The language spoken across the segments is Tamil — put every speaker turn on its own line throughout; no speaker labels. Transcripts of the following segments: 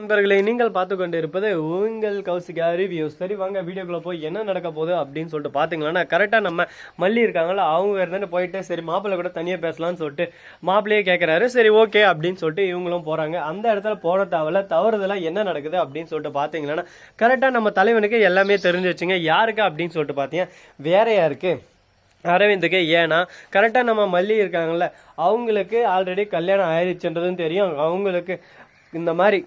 நண்பர்களை நீங்கள் பார்த்து கொண்டு இருப்பது உங்கள் கௌசிகா ரிவ்யூஸ். சரி வாங்க வீடியோக்குள்ள போய் என்ன நடக்க போகுது அப்படின்னு சொல்லிட்டு பார்த்தீங்களா, கரெக்டாக நம்ம மல்லி இருக்காங்களா அவங்க இருந்துட்டு போயிட்டு சரி மாப்பிள்ளை கூட தனியாக பேசலாம்னு சொல்லிட்டு மாப்பிள்ளையே கேட்குறாரு. சரி ஓகே அப்படின்னு சொல்லிட்டு இவங்களும் போகிறாங்க. அந்த இடத்துல போன தவறுதெல்லாம் என்ன நடக்குது அப்படின்னு சொல்லிட்டு பார்த்தீங்கன்னா, கரெக்டாக நம்ம தலைவனுக்கு எல்லாமே தெரிஞ்சு வச்சுங்க. யாருக்கு அப்படின்னு சொல்லிட்டு பார்த்தீங்க, வேற யாருக்கு, அரவிந்துக்கு. ஏன்னா கரெக்டாக நம்ம மல்லி இருக்காங்கல்ல அவங்களுக்கு ஆல்ரெடி கல்யாணம் ஆயிடுச்சுன்றதும் தெரியும். அவங்களுக்கு இந்த மாதிரி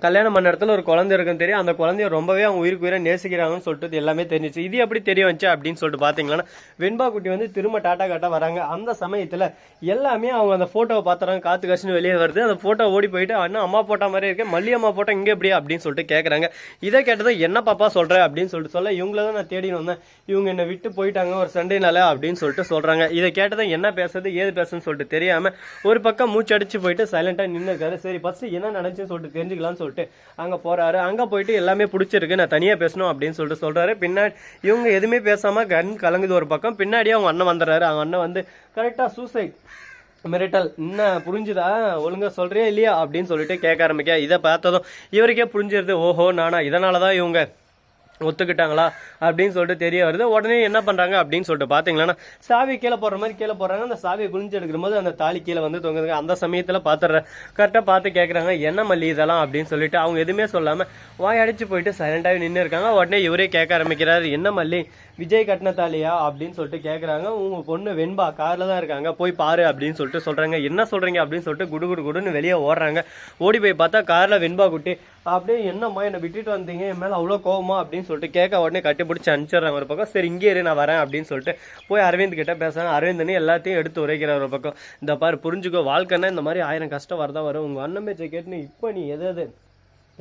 கல்யாணம் பண்ண இடத்துல ஒரு குழந்தை இருக்குன்னு தெரியும். அந்த குழந்தைய ரொம்பவே அவங்க உயிருக்கு உயிரை நேசிக்கிறாங்கன்னு சொல்லிட்டு எல்லாமே தெரிஞ்சிச்சு. இது எப்படி தெரிய வந்துச்சு அப்படின்னு சொல்லிட்டு பார்த்தீங்கன்னா, வெண்பா குட்டி வந்து திரும்ப டாட்டா காட்டா வராங்க. அந்த சமயத்தில் எல்லாமே அவங்க அந்த ஃபோட்டோவை பார்த்துறாங்க. காத்து காசுன்னு வெளியே வருது. அந்த ஃபோட்டோ ஓடி போயிட்டு அண்ணா அம்மா போட்டோ மாதிரி இருக்கு, மல்லி அம்மா போட்டோ இங்கே எப்படியா அப்படின்னு சொல்லிட்டு கேட்குறாங்க. இதை கேட்டதை என்ன பாப்பா சொல்கிறேன் அப்படின்னு சொல்லிட்டு சொல்ல, இவங்கள தான் நான் தேடின்னு வந்தேன், இவங்க என்னை விட்டு போயிட்டாங்க ஒரு சண்டைனால அப்படின்னு சொல்லிட்டு சொல்கிறாங்க. இதை கேட்டதை என்ன பேசுறது ஏது பேசுன்னு சொல்லிட்டு தெரியாமல் ஒரு பக்கம் மூச்சடிச்சு போயிட்டு சைலண்டாக நின்று இருக்காரு. சரி ஃபஸ்ட்டு என்ன நடந்துச்சுன்னு சொல்லிட்டு தெரிஞ்சுக்கலாம்னு சொல்லிட்டு அங்க போறாரு. அங்க போயிட்டு எல்லாமே பிடிச்சிருக்கு, நான் தனியா பேசணும் அப்படின்னு சொல்லிட்டு சொல்றாரு. பின்னாடி இவங்க எதுவுமே பேசாம கண் கலங்குது ஒரு பக்கம். பின்னாடியே அவங்க அண்ணன் வந்துடுறாரு. அவங்க அண்ணன் வந்து கரெக்டா சூசைட் மிரட்டல், என்ன புரிஞ்சுதா ஒழுங்கா சொல்றியா இல்லையா அப்படின்னு சொல்லிட்டு கேட்க ஆரம்பிக்க. இதை பார்த்ததும் இவருக்கே புரிஞ்சிருது, ஓஹோ நானா இதனாலதான் இவங்க ஒத்துக்கிட்டாங்களா அப்படின்னு சொல்லிட்டு தெரிய வருது. உடனே என்ன பண்றாங்க அப்படின்னு சொல்லிட்டு பாத்தீங்கன்னா, சாவி கீழே போடுற மாதிரி கீழே போடுறாங்க. அந்த சாவியை குளிஞ்சு எடுக்கிற போது அந்த தாலி கீழே வந்து தொங்குதுங்க. அந்த சமயத்துல பாத்துற கரெக்டா பார்த்து கேட்கறாங்க, என்ன மல்லி இதெல்லாம் அப்படின்னு சொல்லிட்டு. அவங்க எதுவுமே சொல்லாம வாய் அடிச்சு போயிட்டு சைலண்டாகவே நின்று இருக்காங்க. உடனே இவரே கேட்க ஆரம்பிக்கிறாரு, என்ன மல்லி விஜய் கட்டின தாலியா அப்படின்னு சொல்லிட்டு கேட்குறாங்க. உங்க பொண்ணு வெண்பா கார்ல தான் இருக்காங்க, போய் பாரு அப்படின்னு சொல்லிட்டு சொல்றாங்க. என்ன சொல்றீங்க அப்படின்னு சொல்லிட்டு குடுன்னு வெளியே ஓடுறாங்க. ஓடி போய் பார்த்தா கார்ல வெண்பா குட்டி. அப்படியே என்னம்மா என்னை விட்டுட்டு வந்தீங்க, என் மேலே அவ்வளோ கோவமா அப்படின்னு சொல்லிட்டு கேட்க உடனே கட்டி பிடிச்சி அனுப்பிச்சிடுறாங்க ஒரு பக்கம். சரி இங்கே இரு நான் வரேன் அப்படின்னு சொல்லிட்டு போய் அரவிந்த் கிட்ட பேசுறாங்க. அரவிந்த்னு எல்லாத்தையும் எடுத்து உரைக்கிறார் ஒரு பக்கம். இந்த பாரு புரிஞ்சுக்கோ, வாழ்க்கைன்னா இந்த மாதிரி 1000 கஷ்டம் வரதான் வரும். உங்க அண்ணன் பேச்சை கேட்டுன்னு இப்போ நீ எது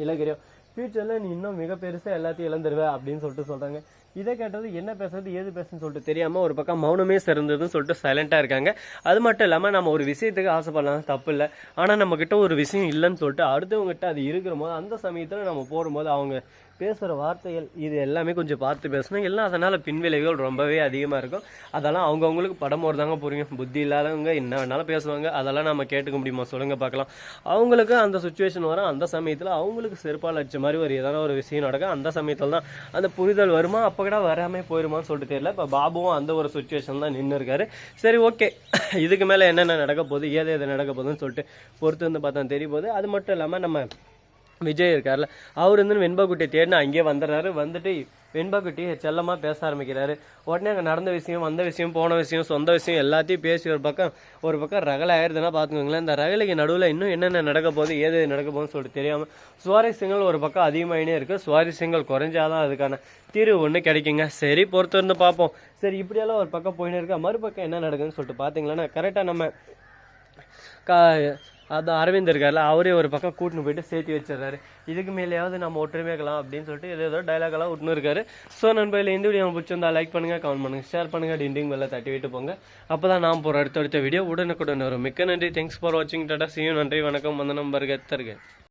இழக்கிறியோ ஃபியூச்சரில் நீ இன்னும் மிக பெருசாக எல்லாத்தையும் இழந்துருவே அப்படின்னு சொல்லிட்டு சொல்கிறாங்க. இதை கேட்டது என்ன பேசுறது ஏது பேசுன்னு சொல்லிட்டு தெரியாமல் ஒரு பக்கம் மௌனமே சிறந்ததுன்னு சொல்லிட்டு சைலண்டாக இருக்காங்க. அது மட்டும் இல்லாமல் நம்ம ஒரு விஷயத்துக்கு ஆசைப்படலாம், தப்பு இல்லை. ஆனால் நம்மக்கிட்ட ஒரு விஷயம் இல்லைன்னு சொல்லிட்டு அடுத்தவங்ககிட்ட அது இருக்கிற போது அந்த சமயத்தில் நம்ம போடும்போது அவங்க பேசுகிற வார்த்தைகள் இது எல்லாமே கொஞ்சம் பார்த்து பேசணும். எல்லாம் அதனால் பின்விளைவுகள் ரொம்பவே அதிகமாக இருக்கும். அதெல்லாம் அவங்கவுங்களுக்கு படம் தாங்க புரியும். புத்தி இல்லாதவங்க என்ன வேணாலும் பேசுவாங்க. அதெல்லாம் நம்ம கேட்டுக்க முடியுமா சொல்லுங்க பார்க்கலாம். அவங்களுக்கு அந்த சுச்சுவேஷன் வரும். அந்த சமயத்தில் அவங்களுக்கு செருப்பால் அடிச்ச மாதிரி ஒரு ஏதாவது ஒரு விஷயம் நடக்கும். அந்த சமயத்தில் தான் அந்த புரிதல் வருமா, அப்போ கூட வராமல் போயிருமான்னு சொல்லிட்டு தெரியல. இப்போ பாபுவும் அந்த ஒரு சுச்சுவேஷன் தான் நின்று இருக்காரு. சரி ஓகே, இதுக்கு மேலே என்னென்ன நடக்க போகுது எது நடக்க போகுதுன்னு சொல்லிட்டு பொறுத்து வந்து பார்த்தா தெரிய போகுது. அது மட்டும் இல்லாமல் நம்ம விஜய் இருக்கார்ல, அவர் வந்து வெண்பா குட்டியை தேடினா அங்கேயே வந்துடுறாரு. வந்துட்டு வெண்பா குட்டி செல்லமாக பேச ஆரம்பிக்கிறாரு. உடனே அங்கே நடந்த விஷயம், வந்த விஷயம், போன விஷயம், சொந்த விஷயம் எல்லாத்தையும் பேசி ஒரு பக்கம் ரகலை ஆயிடுதுன்னா பார்த்துக்கோங்களேன். இந்த ரகலைக்கு நடுவில் இன்னும் என்னென்ன நடக்க போகுது ஏது நடக்க போகுதுன்னு சொல்லிட்டு தெரியாமல் சுவாரஸ்யங்கள் ஒரு பக்கம் அதிகமாகினே இருக்குது. சுவாரஸ்யங்கள் குறைஞ்சாதான் அதுக்கான தீர்வு ஒன்று கிடைக்குங்க. சரி பொறுத்து வந்து பார்ப்போம். சரி இப்படியெல்லாம் ஒரு பக்கம் போயின்னு இருக்கா, மறுபக்கம் என்ன நடக்குதுன்னு சொல்லிட்டு பார்த்தீங்களன்னா, கரெக்டாக நம்ம அதான் அரவிந்த் இருக்கார்ல, அவரே ஒரு பக்கம் கூட்டின்னு போயிட்டு சேர்த்து வச்சிடறாரு. இதுக்கு மேலேயாவது நம்ம ஒற்றுமையாக்கலாம் அப்படின்னு சொல்லிட்டு ஏதோ டைலாக்லாம் விட்டுன்னு இருக்காரு. ஸோ நண்பர்கள் இந்த வீடியோ பிடிச்சிருந்தா லைக் பண்ணுங்க, கமெண்ட் பண்ணுங்க, ஷேர் பண்ணுங்க, டிண்டிங் பெல்ல தட்டி விட்டு போங்க. அப்போ தான் நான் போகிற அடுத்த வீடியோ உடனுக்குடன் வரும். மிக்க நன்றி, தேங்க்ஸ் ஃபார் வாட்சிங், டாடா, see you, நன்றி, வணக்கம், வந்தனம், வருக தருக.